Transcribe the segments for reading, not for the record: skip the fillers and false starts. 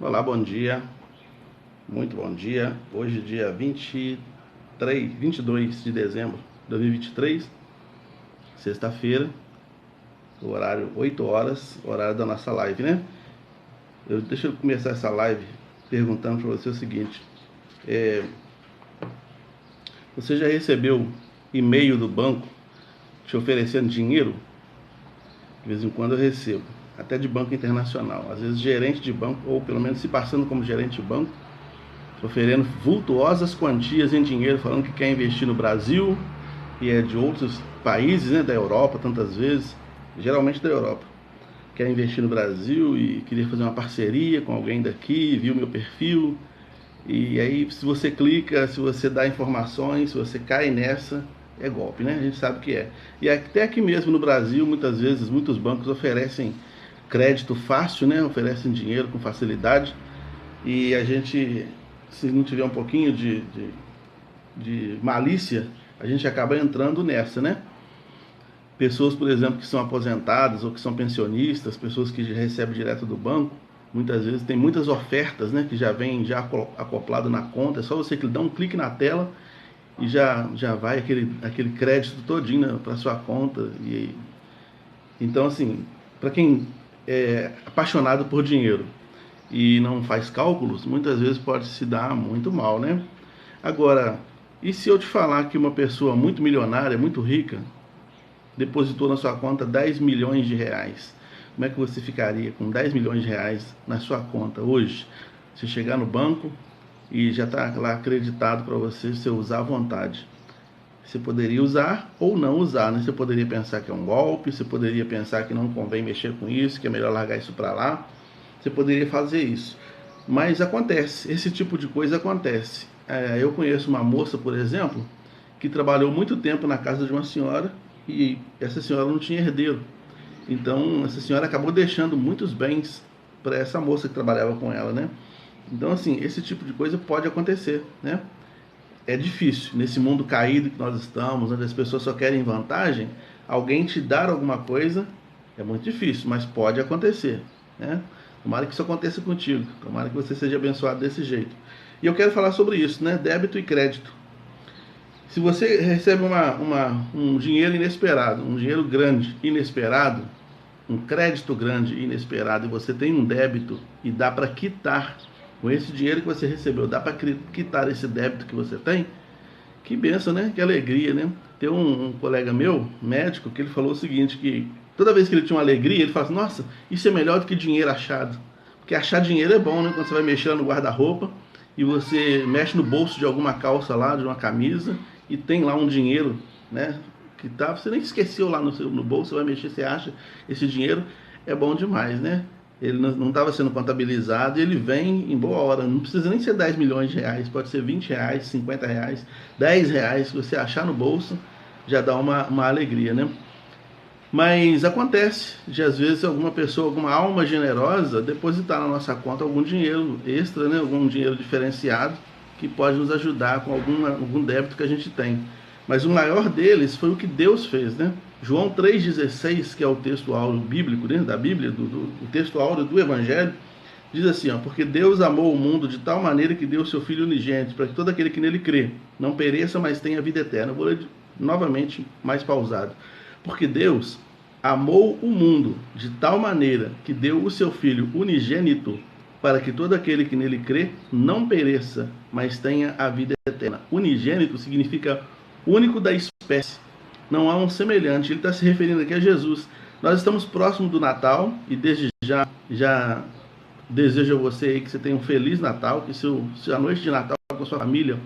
Olá, bom dia, muito bom dia. Hoje, dia 22 de dezembro de 2023, sexta-feira, o horário 8 horas, horário da nossa live, né? Deixa eu começar essa live perguntando para você o seguinte: você já recebeu e-mail do banco te oferecendo dinheiro? De vez em quando eu recebo, até de banco internacional, às vezes gerente de banco, ou pelo menos se passando como gerente de banco, oferecendo vultuosas quantias em dinheiro, falando que quer investir no Brasil e é de outros países, né, da Europa, tantas vezes, geralmente da Europa. Quer investir no Brasil e queria fazer uma parceria com alguém daqui, viu meu perfil, e aí se você clica, se você dá informações, se você cai nessa, é golpe, né? A gente sabe que é. E até aqui mesmo no Brasil, muitas vezes, muitos bancos oferecem crédito fácil, né? Oferecem dinheiro com facilidade, e a gente, se não tiver um pouquinho de malícia, a gente acaba entrando nessa, né? Pessoas, por exemplo, que são aposentadas ou que são pensionistas, pessoas que recebem direto do banco, muitas vezes tem muitas ofertas, né, que já vem já acoplado na conta, é só você dar um clique na tela e já vai aquele crédito todinho para sua conta. Então, assim, para quem é apaixonado por dinheiro e não faz cálculos, muitas vezes pode se dar muito mal, né? Agora, e se eu te falar que uma pessoa muito milionária, muito rica, depositou na sua conta 10 milhões de reais? Como é que você ficaria com 10 milhões de reais na sua conta hoje? Você chegar no banco e já está lá acreditado para você usar à vontade. Você poderia usar ou não usar, né? Você poderia pensar que é um golpe, você poderia pensar que não convém mexer com isso, que é melhor largar isso para lá. Você poderia fazer isso. Mas acontece, esse tipo de coisa acontece. Eu conheço uma moça, por exemplo, que trabalhou muito tempo na casa de uma senhora e essa senhora não tinha herdeiro. Então, essa senhora acabou deixando muitos bens para essa moça que trabalhava com ela, né? Então, assim, esse tipo de coisa pode acontecer, né? É difícil, nesse mundo caído que nós estamos, onde as pessoas só querem vantagem, alguém te dar alguma coisa é muito difícil, mas pode acontecer, né? Tomara que isso aconteça contigo, tomara que você seja abençoado desse jeito. E eu quero falar sobre isso, né? Débito e crédito. Se você recebe um dinheiro inesperado, um dinheiro grande inesperado, um crédito grande inesperado, e você tem um débito e dá para quitar com esse dinheiro que você recebeu, dá para quitar esse débito que você tem, que benção, né? Que alegria, né? Tem um colega meu, médico, que ele falou o seguinte, que toda vez que ele tinha uma alegria, ele fala assim, nossa, isso é melhor do que dinheiro achado. Porque achar dinheiro é bom, né? Quando você vai mexer no guarda-roupa e você mexe no bolso de alguma calça lá, de uma camisa, e tem lá um dinheiro, né? Que tá, você nem esqueceu lá no bolso, você vai mexer, você acha esse dinheiro, é bom demais, né? Ele não estava sendo contabilizado e ele vem em boa hora. Não precisa nem ser 10 milhões de reais, pode ser 20 reais, 50 reais, 10 reais, que você achar no bolso, já dá uma alegria, né? Mas acontece de às vezes alguma pessoa, alguma alma generosa depositar na nossa conta algum dinheiro extra, né? Algum dinheiro diferenciado que pode nos ajudar com algum débito que a gente tem. Mas o maior deles foi o que Deus fez, né? João 3,16, que é o texto áureo bíblico, dentro da Bíblia, o texto áureo do Evangelho, diz assim, ó, porque Deus amou o mundo de tal maneira que deu o seu Filho unigênito, para que todo aquele que nele crê não pereça, mas tenha vida eterna. Eu vou ler novamente mais pausado. Porque Deus amou o mundo de tal maneira que deu o seu Filho unigênito, para que todo aquele que nele crê não pereça, mas tenha a vida eterna. Unigênito significa único da espécie. Não há um semelhante. Ele está se referindo aqui a Jesus. Nós estamos próximos do Natal e desde já desejo a você aí que você tenha um feliz Natal, que a noite de Natal com a sua família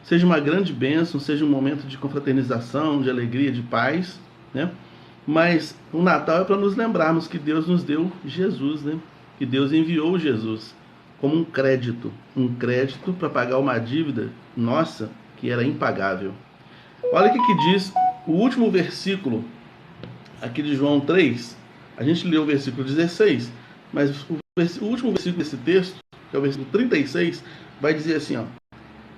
seja uma grande bênção, seja um momento de confraternização, de alegria, de paz, né? Mas o Natal é para nos lembrarmos que Deus nos deu Jesus, né? Que Deus enviou Jesus como um crédito para pagar uma dívida nossa que era impagável. Olha o que diz o último versículo aqui de João 3. A gente leu o versículo 16, mas o último versículo desse texto, que é o versículo 36, vai dizer assim, ó: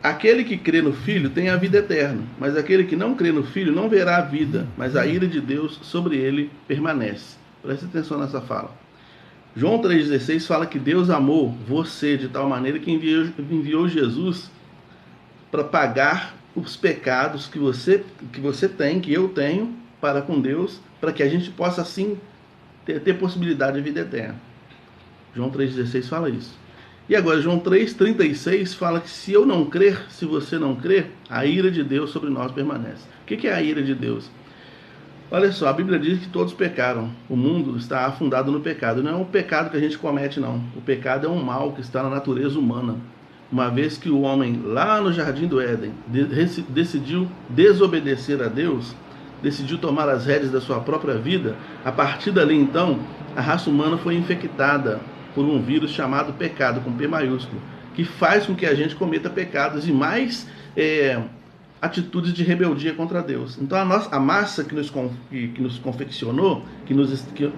aquele que crê no Filho tem a vida eterna, mas aquele que não crê no Filho não verá a vida, mas a ira de Deus sobre ele permanece. Preste atenção nessa fala. João 3,16 fala que Deus amou você de tal maneira que enviou Jesus para pagar os pecados que você tem, que eu tenho, para com Deus, para que a gente possa assim ter possibilidade de vida eterna. João 3,16 fala isso. E agora João 3,36 fala que se eu não crer, se você não crer, a ira de Deus sobre nós permanece. O que é a ira de Deus? Olha só, a Bíblia diz que todos pecaram. O mundo está afundado no pecado. Não é um pecado que a gente comete, não. O pecado é um mal que está na natureza humana. Uma vez que o homem, lá no Jardim do Éden, decidiu desobedecer a Deus, decidiu tomar as rédeas da sua própria vida, a partir dali, então, a raça humana foi infectada por um vírus chamado pecado, com P maiúsculo, que faz com que a gente cometa pecados e mais atitudes de rebeldia contra Deus. Então a massa que nos confeccionou,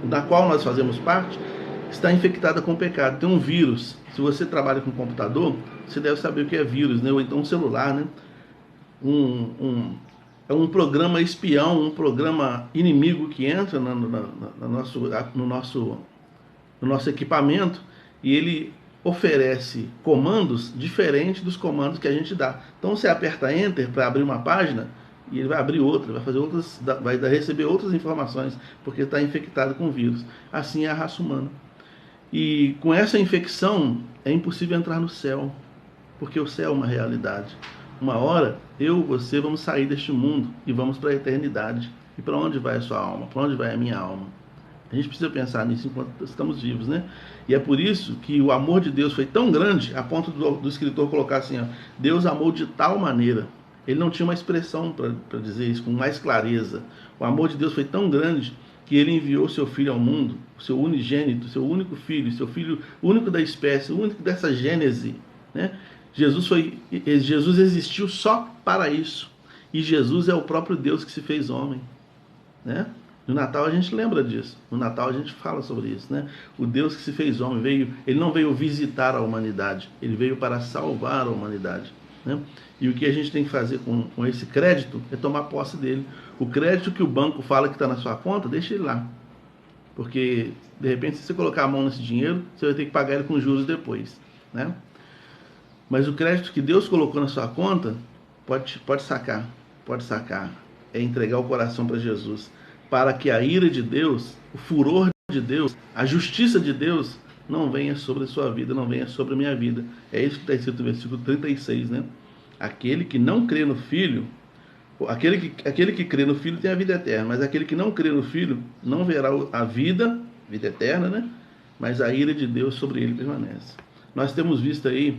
da qual nós fazemos parte, está infectada com o pecado. Tem um vírus. Se você trabalha com computador, você deve saber o que é vírus, né? Ou então um celular, né? É um programa espião, um programa inimigo que entra no nosso equipamento, e ele oferece comandos diferentes dos comandos que a gente dá. Então você aperta Enter para abrir uma página e ele vai abrir outra, vai fazer outras, vai receber outras informações, porque está infectado com vírus. Assim é a raça humana. E com essa infecção é impossível entrar no céu, porque o céu é uma realidade. Uma hora eu, você vamos sair deste mundo e vamos para a eternidade. E para onde vai a sua alma? Para onde vai a minha alma? A gente precisa pensar nisso enquanto estamos vivos, né? E é por isso que o amor de Deus foi tão grande, a ponto do escritor colocar assim, ó, Deus amou de tal maneira. Ele não tinha uma expressão para dizer isso com mais clareza. O amor de Deus foi tão grande que ele enviou seu filho ao mundo, seu unigênito, seu único filho, seu filho único da espécie, o único dessa gênese, né? Jesus existiu só para isso. E Jesus é o próprio Deus que se fez homem, né? No Natal a gente lembra disso. No Natal a gente fala sobre isso, né? O Deus que se fez homem ele não veio visitar a humanidade, ele veio para salvar a humanidade, né? E o que a gente tem que fazer com esse crédito é tomar posse dele. O crédito que o banco fala que está na sua conta, deixa ele lá. Porque, de repente, se você colocar a mão nesse dinheiro, você vai ter que pagar ele com juros depois, né? Mas o crédito que Deus colocou na sua conta, pode sacar. É entregar o coração para Jesus, para que a ira de Deus, o furor de Deus, a justiça de Deus não venha sobre a sua vida, não venha sobre a minha vida. É isso que está escrito no versículo 36, né? Aquele que não crê no Filho, aquele que crê no Filho tem a vida eterna, mas aquele que não crê no Filho não verá a vida eterna, né? Mas a ira de Deus sobre ele permanece. Nós temos visto aí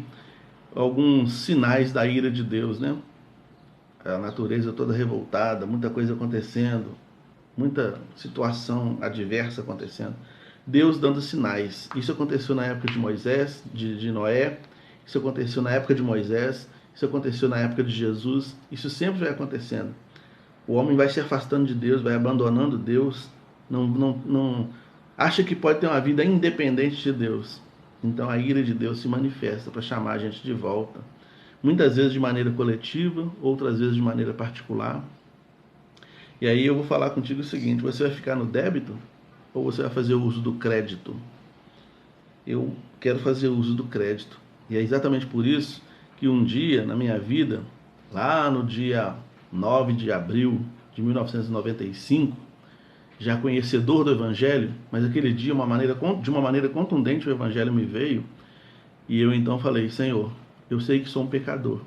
alguns sinais da ira de Deus, né? A natureza toda revoltada, muita coisa acontecendo, muita situação adversa acontecendo. Deus dando sinais. Isso aconteceu na época de Moisés, de Noé. Isso aconteceu na época de Moisés. Isso aconteceu na época de Jesus. Isso sempre vai acontecendo. O homem vai se afastando de Deus, vai abandonando Deus. Não acha que pode ter uma vida independente de Deus. Então a ira de Deus se manifesta para chamar a gente de volta. Muitas vezes de maneira coletiva, outras vezes de maneira particular. E aí eu vou falar contigo o seguinte: você vai ficar no débito ou você vai fazer uso do crédito? Eu quero fazer uso do crédito. E é exatamente por isso que um dia na minha vida, lá no dia 9 de abril de 1995, já conhecedor do Evangelho, mas aquele dia, de uma maneira contundente, o Evangelho me veio, e eu então falei: Senhor, eu sei que sou um pecador,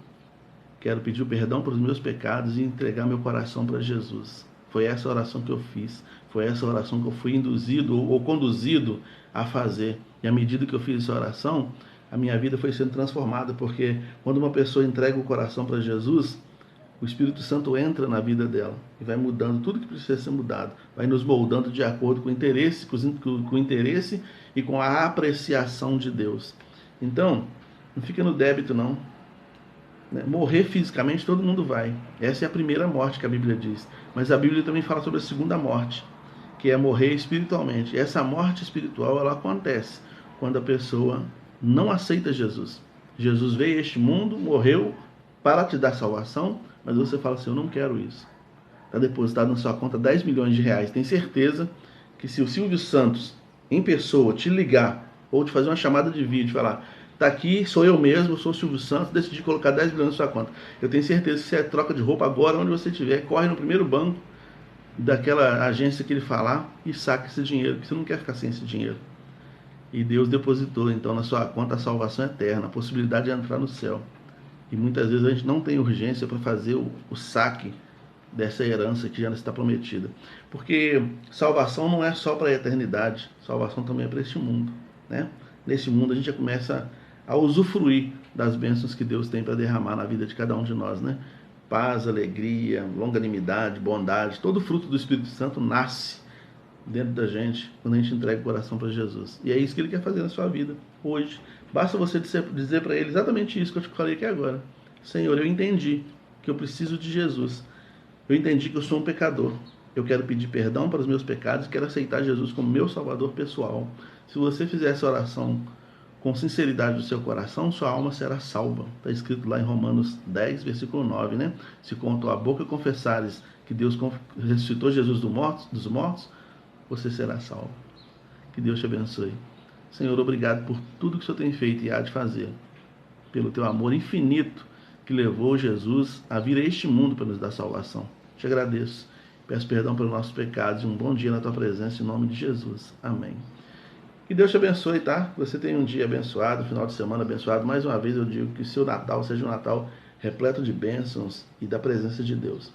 quero pedir o perdão pelos meus pecados e entregar meu coração para Jesus. Foi essa oração que eu fiz, foi essa oração que eu fui induzido ou conduzido a fazer. E à medida que eu fiz essa oração, a minha vida foi sendo transformada, porque quando uma pessoa entrega o coração para Jesus, o Espírito Santo entra na vida dela e vai mudando tudo que precisa ser mudado, vai nos moldando de acordo com o interesse, com o interesse e com a apreciação de Deus. Então, não fica no débito não. Morrer fisicamente todo mundo vai. Essa é a primeira morte que a Bíblia diz. Mas a Bíblia também fala sobre a segunda morte, que é morrer espiritualmente. Essa morte espiritual, ela acontece quando a pessoa não aceita Jesus. Jesus veio a este mundo, morreu para te dar salvação, mas você fala assim: eu não quero isso. Está depositado na sua conta 10 milhões de reais. Tem certeza que se o Silvio Santos em pessoa, te ligar, ou te fazer uma chamada de vídeo, falar, tá aqui, sou eu mesmo, sou o Silvio Santos, decidi colocar 10 milhões na sua conta. Eu tenho certeza que você troca de roupa agora, onde você estiver, corre no primeiro banco daquela agência que ele falar e saca esse dinheiro, porque você não quer ficar sem esse dinheiro. E Deus depositou então na sua conta a salvação eterna, a possibilidade de entrar no céu. E muitas vezes a gente não tem urgência para fazer o saque dessa herança que já está prometida. Porque salvação não é só para a eternidade, salvação também é para este mundo, né? Nesse mundo a gente já começa a usufruir das bênçãos que Deus tem para derramar na vida de cada um de nós, né? Paz, alegria, longanimidade, bondade, todo fruto do Espírito Santo nasce dentro da gente quando a gente entrega o coração para Jesus. E é isso que Ele quer fazer na sua vida hoje. Basta você dizer para Ele exatamente isso que eu te falei aqui agora. Senhor, eu entendi que eu preciso de Jesus. Eu entendi que eu sou um pecador. Eu quero pedir perdão para os meus pecados e quero aceitar Jesus como meu salvador pessoal. Se você fizer essa oração com sinceridade do seu coração, sua alma será salva. Está escrito lá em Romanos 10, versículo 9, né? Se com a tua boca confessares que Deus ressuscitou Jesus dos mortos, você será salvo. Que Deus te abençoe. Senhor, obrigado por tudo que o Senhor tem feito e há de fazer. Pelo teu amor infinito que levou Jesus a vir a este mundo para nos dar salvação. Te agradeço. Peço perdão pelos nossos pecados e um bom dia na tua presença em nome de Jesus. Amém. Que Deus te abençoe, tá? Você tenha um dia abençoado, final de semana abençoado. Mais uma vez eu digo que o seu Natal seja um Natal repleto de bênçãos e da presença de Deus.